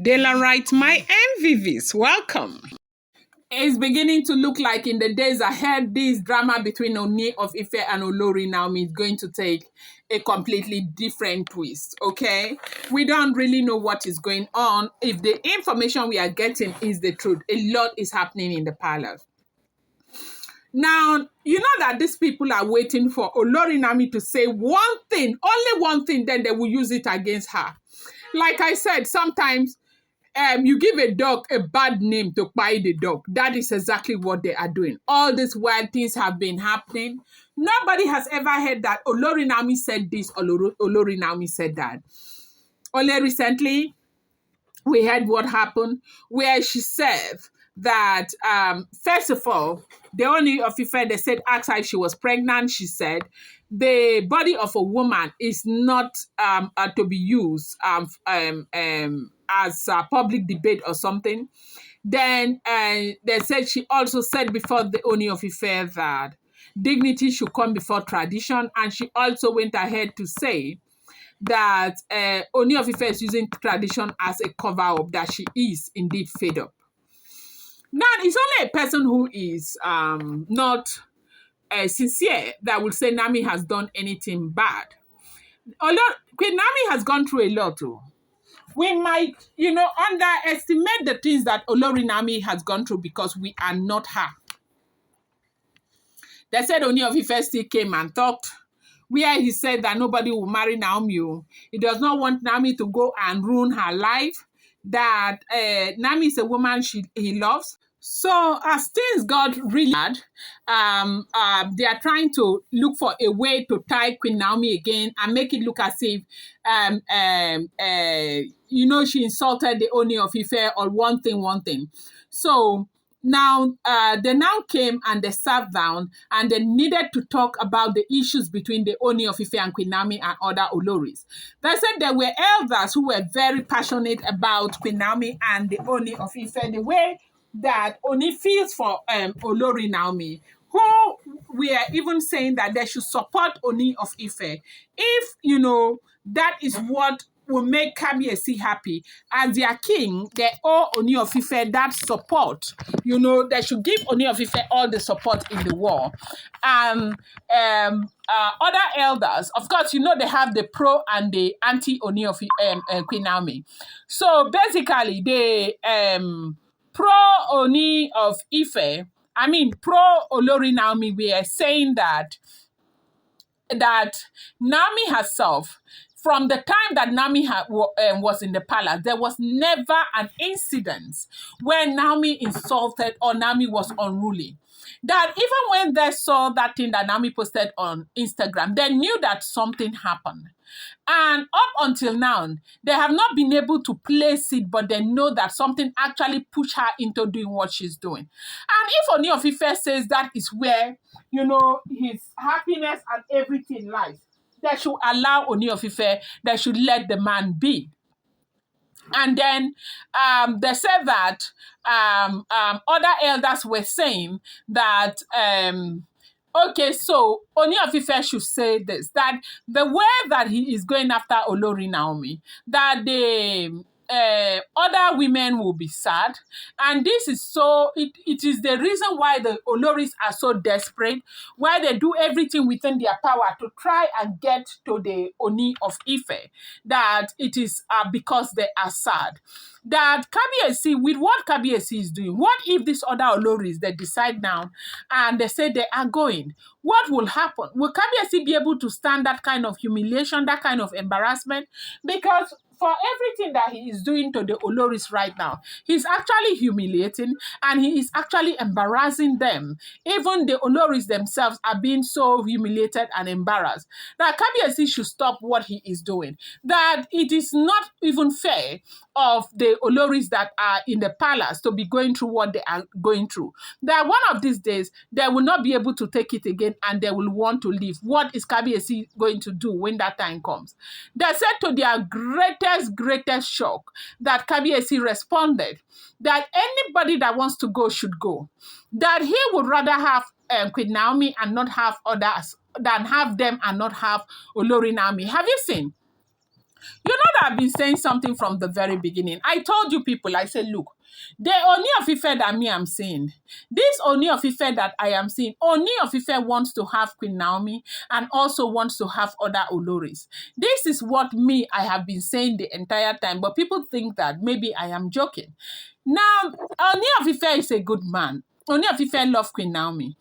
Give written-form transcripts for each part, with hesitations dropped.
Dela writes, my MVVs, welcome. It's beginning to look like in the days ahead, this drama between Oni of Ife and Olori Naomi is going to take a completely different twist, okay? We don't really know what is going on. If the information we are getting is the truth, a lot is happening in the palace. Now, you know that these people are waiting for Olori Naomi to say one thing, only one thing, then they will use it against her. Like I said, sometimes you give a dog a bad name to buy the dog. That is exactly what they are doing. All these wild things have been happening. Nobody has ever heard that Olori Naomi said this, Olori Naomi said that. Only recently, we heard what happened, where she said that, first of all, the only of Ife, they said, asked her if she was pregnant. She said, the body of a woman is not to be used as a public debate or something. Then they said she also said before the Oni of Ife that dignity should come before tradition. And she also went ahead to say that Oni of Ife is using tradition as a cover-up, that she is indeed fed up. Now, it's only a person who is not sincere that will say Nami has done anything bad. Although Queen Nami has gone through a lot too. We might, underestimate the things that Olori Nami has gone through because we are not her. They said Oni of Ife still came and talked, where he said that nobody will marry Naomi. He does not want Naomi to go and ruin her life, that Naomi is a woman he loves. So as things got really bad, they are trying to look for a way to tie Queen Naomi again and make it look as if, she insulted the Oni of Ife or one thing. So now, they now came and they sat down and they needed to talk about the issues between the Oni of Ife and Queen Naomi and other Oloris. They said there were elders who were very passionate about Queen Naomi and the Oni of Ife, the way that Oni feels for Olori Naomi, who we are even saying that they should support Oni of Ife. If, that is what will make Kabiyesi happy. As their king, they owe Oni of Ife that support. They should give Oni of Ife all the support in the war. Other elders, of course, they have the pro and the anti-Oni of Queen Naomi. So basically, the pro-Oni of Ife, pro-Olori Naomi, we are saying that Naomi herself, from the time that Naomi was in the palace, there was never an incident where Naomi insulted or Naomi was unruly. That even when they saw that thing that Naomi posted on Instagram, they knew that something happened. And up until now, they have not been able to place it, but they know that something actually pushed her into doing what she's doing. And if Oni of Ife says that is where, his happiness and everything lies, they should allow Oni of Ife, they should let the man be. And then they said that other elders were saying that, okay, so Oni of Ife should say this, that the way that he is going after Olori Naomi, that the other women will be sad. And this is so, it is the reason why the Oloris are so desperate, why they do everything within their power to try and get to the Oni of Ife, that it is because they are sad. That Kabiyesi, with what Kabiyesi is doing, what if these other Oloris, they decide now and they say they are going? What will happen? Will Kabiyesi be able to stand that kind of humiliation, that kind of embarrassment? Because for everything that he is doing to the Oloris right now, he's actually humiliating and he is actually embarrassing them. Even the Oloris themselves are being so humiliated and embarrassed. That Kabiyesi should stop what he is doing. That it is not even fair of the Oloris that are in the palace to be going through what they are going through. That one of these days, they will not be able to take it again and they will want to leave. What is Kabiyesi going to do when that time comes? They said to their greatest shock that Kabiyesi responded that anybody that wants to go should go. That he would rather have Queen Naomi and not have others than have them and not have Olori Naomi. Have you seen? You know that I've been saying something from the very beginning. I told you people, I said, look, the Oni of Ife that me I'm seeing, this Oni of Ife that I am seeing, Oni of Ife wants to have Queen Naomi and also wants to have other Oloris. This is what me, I have been saying the entire time, but people think that maybe I am joking. Now, Oni of Ife is a good man. Oni of Ife love Queen Naomi.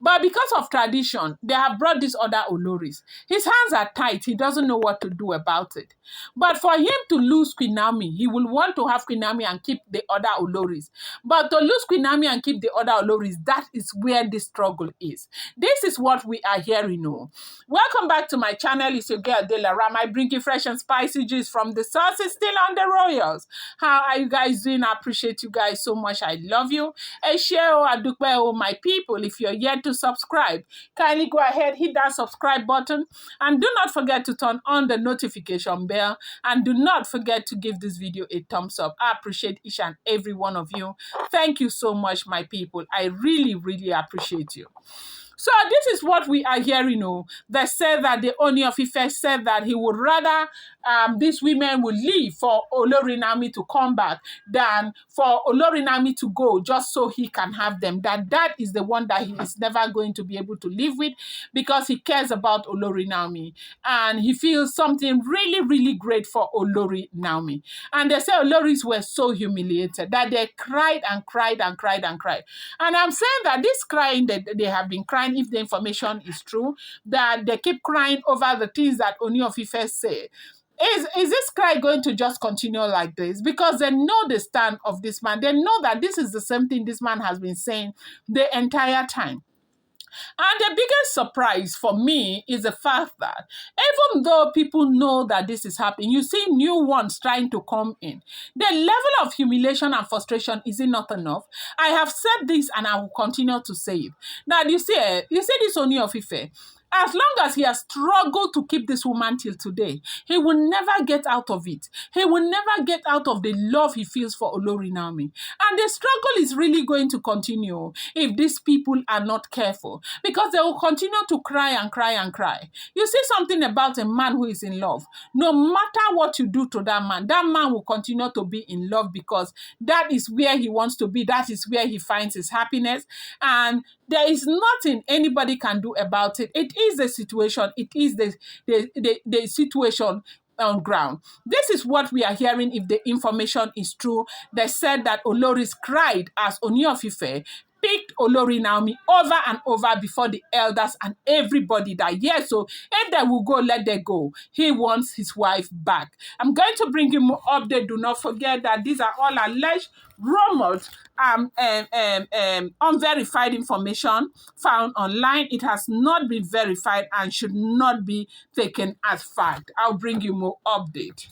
But because of tradition, they have brought these other Oloris. His hands are tight. He doesn't know what to do about it. But for him to lose Queen Naomi, he will want to have Queen Naomi and keep the other Oloris. But to lose Queen Naomi and keep the other Oloris, that is where the struggle is. This is what we are hearing now. Welcome back to my channel. It's your girl, Delaram. I bring you fresh and spicy juice from the sources still on the royals. How are you guys doing? I appreciate you guys so much. I love you. Esheo Adukwe, my people. If you're yet to subscribe, kindly go ahead, hit that subscribe button, and do not forget to turn on the notification bell, and do not forget to give this video a thumbs up. I appreciate each and every one of you. Thank you so much, my people. I really, really appreciate you. So this is what we are hearing. They said that the Oni of Ife said that he would rather these women would leave for Olori Naomi to come back than for Olori Naomi to go just so he can have them. That is the one that he is never going to be able to live with, because he cares about Olori Naomi and he feels something really, really great for Olori Naomi. And they say Oloris were so humiliated that they cried and cried and cried and cried. And I'm saying that this crying that they have been crying, if the information is true, that they keep crying over the things that Oni of Ife say. Is this cry going to just continue like this? Because they know the stand of this man. They know that this is the same thing this man has been saying the entire time. And the biggest surprise for me is the fact that even though people know that this is happening, you see new ones trying to come in. The level of humiliation and frustration is it not enough? I have said this and I will continue to say it. Now, you see this Oni of Ife. As long as he has struggled to keep this woman till today, he will never get out of it. He will never get out of the love he feels for Olori Naomi. And the struggle is really going to continue if these people are not careful, because they will continue to cry and cry and cry. You see something about a man who is in love. No matter what you do to that man will continue to be in love, because that is where he wants to be. That is where he finds his happiness. And there is nothing anybody can do about it. It is the situation. It is the situation on ground. This is what we are hearing if the information is true. They said that Oloris cried as Oni of Ife picked Olori Naomi over and over before the elders and everybody that, yes, so if they will go, let them go. He wants his wife back. I'm going to bring you more update. Do not forget that these are all alleged rumors, unverified information found online. It has not been verified and should not be taken as fact. I'll bring you more update.